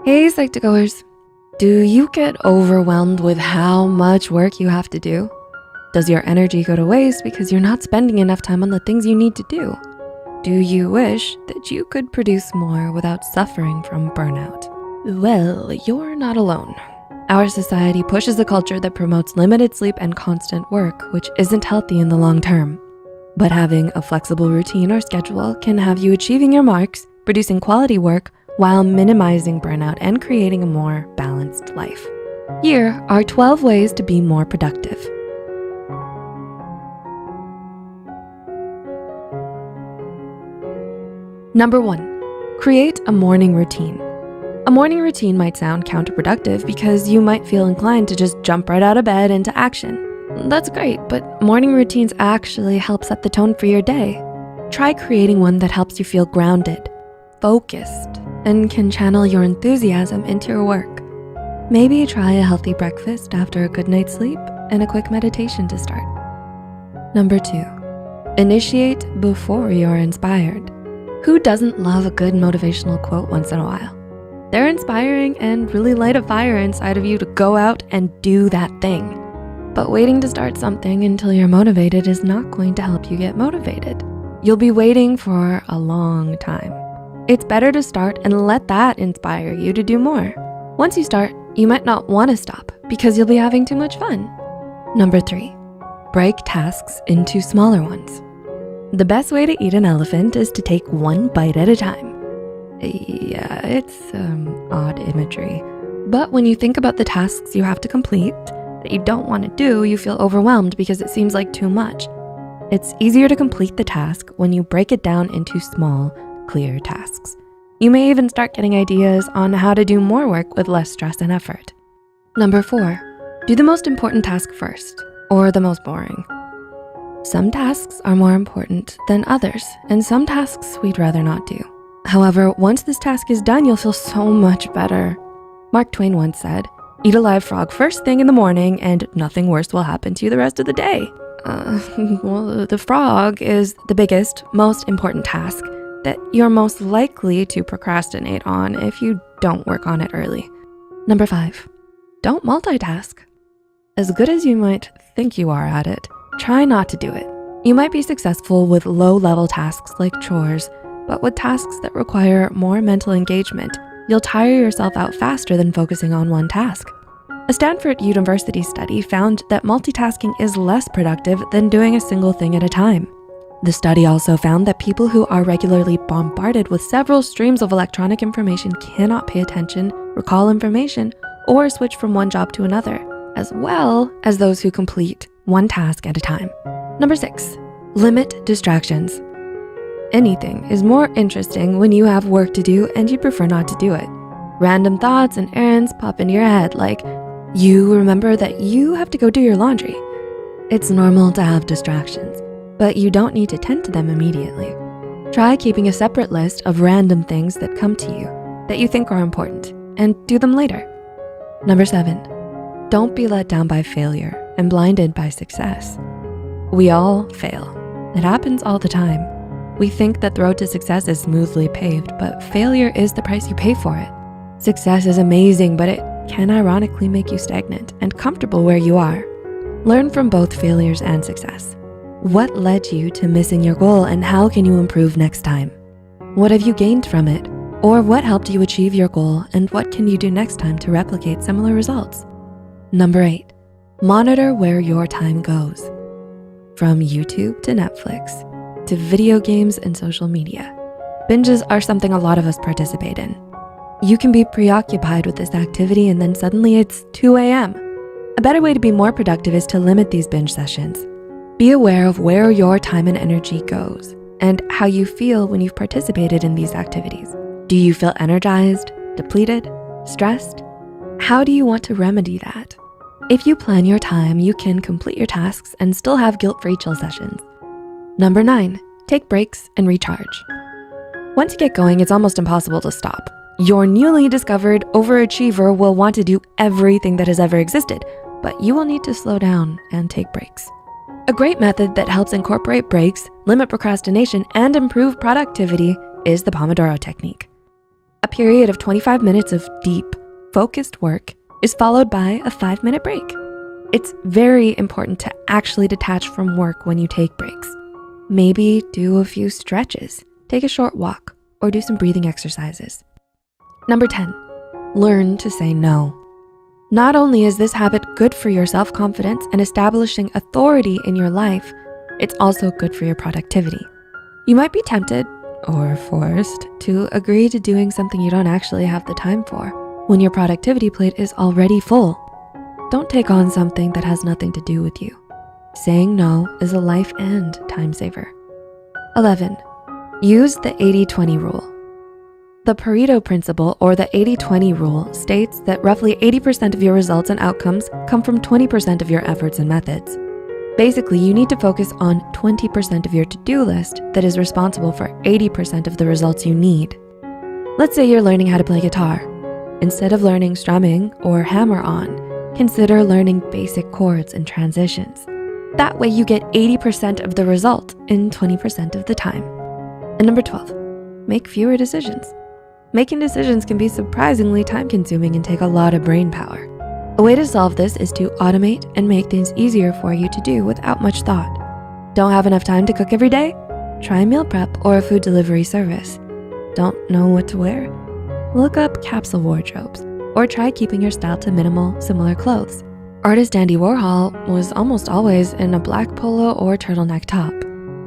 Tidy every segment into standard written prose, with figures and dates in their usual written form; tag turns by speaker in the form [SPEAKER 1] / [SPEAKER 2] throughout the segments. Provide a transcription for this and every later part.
[SPEAKER 1] Hey Psych2Goers, do you get overwhelmed with how much work you have to do? Does your energy go to waste because you're not spending enough time on the things you need to do? Do you wish that you could produce more without suffering from burnout? Well, you're not alone. Our society pushes a culture that promotes limited sleep and constant work, which isn't healthy in the long term. But having a flexible routine or schedule can have you achieving your marks, producing quality work, while minimizing burnout and creating a more balanced life. Here are 12 ways to be more productive. Number 1, create a morning routine. A morning routine might sound counterproductive because you might feel inclined to just jump right out of bed into action. That's great, but morning routines actually help set the tone for your day. Try creating one that helps you feel grounded, focused, and can channel your enthusiasm into your work. Maybe try a healthy breakfast after a good night's sleep and a quick meditation to start. Number 2, initiate before you're inspired. Who doesn't love a good motivational quote once in a while? They're inspiring and really light a fire inside of you to go out and do that thing. But waiting to start something until you're motivated is not going to help you get motivated. You'll be waiting for a long time. It's better to start and let that inspire you to do more. Once you start, you might not want to stop because you'll be having too much fun. Number 3, break tasks into smaller ones. The best way to eat an elephant is to take one bite at a time. Yeah, it's odd imagery. But when you think about the tasks you have to complete that you don't want to do, you feel overwhelmed because it seems like too much. It's easier to complete the task when you break it down into small, clear tasks. You may even start getting ideas on how to do more work with less stress and effort. Number 4, do the most important task first, or the most boring. Some tasks are more important than others, and some tasks we'd rather not do. However, once this task is done, you'll feel so much better. Mark Twain once said, "Eat a live frog first thing in the morning and nothing worse will happen to you the rest of the day." Well, the frog is the biggest, most important task that you're most likely to procrastinate on if you don't work on it early. Number 5, don't multitask. As good as you might think you are at it, try not to do it. You might be successful with low-level tasks like chores, but with tasks that require more mental engagement, you'll tire yourself out faster than focusing on one task. A Stanford University study found that multitasking is less productive than doing a single thing at a time. The study also found that people who are regularly bombarded with several streams of electronic information cannot pay attention, recall information, or switch from one job to another, as well as those who complete one task at a time. Number 6, limit distractions. Anything is more interesting when you have work to do and you prefer not to do it. Random thoughts and errands pop into your head, like you remember that you have to go do your laundry. It's normal to have distractions, but you don't need to tend to them immediately. Try keeping a separate list of random things that come to you that you think are important and do them later. Number 7, don't be let down by failure and blinded by success. We all fail. It happens all the time. We think that the road to success is smoothly paved, but failure is the price you pay for it. Success is amazing, but it can ironically make you stagnant and comfortable where you are. Learn from both failures and success. What led you to missing your goal and how can you improve next time? What have you gained from it? Or what helped you achieve your goal and what can you do next time to replicate similar results? Number 8, monitor where your time goes. From YouTube to Netflix, to video games and social media, binges are something a lot of us participate in. You can be preoccupied with this activity and then suddenly it's 2 a.m. A better way to be more productive is to limit these binge sessions. Be aware of where your time and energy goes and how you feel when you've participated in these activities. Do you feel energized, depleted, stressed? How do you want to remedy that? If you plan your time, you can complete your tasks and still have guilt-free chill sessions. Number 9, take breaks and recharge. Once you get going, it's almost impossible to stop. Your newly discovered overachiever will want to do everything that has ever existed, but you will need to slow down and take breaks. A great method that helps incorporate breaks, limit procrastination, and improve productivity is the Pomodoro technique. A period of 25 minutes of deep, focused work is followed by a 5-minute break. It's very important to actually detach from work when you take breaks. Maybe do a few stretches, take a short walk, or do some breathing exercises. Number 10, learn to say no. Not only is this habit good for your self-confidence and establishing authority in your life, it's also good for your productivity. You might be tempted or forced to agree to doing something you don't actually have the time for when your productivity plate is already full. Don't take on something that has nothing to do with you. Saying no is a life and time saver. 11, use the 80-20 rule. The Pareto principle, or the 80-20 rule, states that roughly 80% of your results and outcomes come from 20% of your efforts and methods. Basically, you need to focus on 20% of your to-do list that is responsible for 80% of the results you need. Let's say you're learning how to play guitar. Instead of learning strumming or hammer-on, consider learning basic chords and transitions. That way you get 80% of the result in 20% of the time. And number 12, make fewer decisions. Making decisions can be surprisingly time-consuming and take a lot of brain power. A way to solve this is to automate and make things easier for you to do without much thought. Don't have enough time to cook every day? Try meal prep or a food delivery service. Don't know what to wear? Look up capsule wardrobes or try keeping your style to minimal, similar clothes. Artist Andy Warhol was almost always in a black polo or turtleneck top.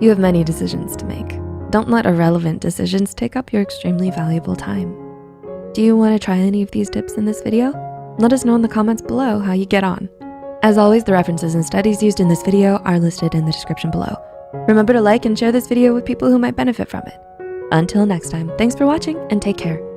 [SPEAKER 1] You have many decisions to make. Don't let irrelevant decisions take up your extremely valuable time. Do you want to try any of these tips in this video? Let us know in the comments below how you get on. As always, the references and studies used in this video are listed in the description below. Remember to like and share this video with people who might benefit from it. Until next time, thanks for watching and take care.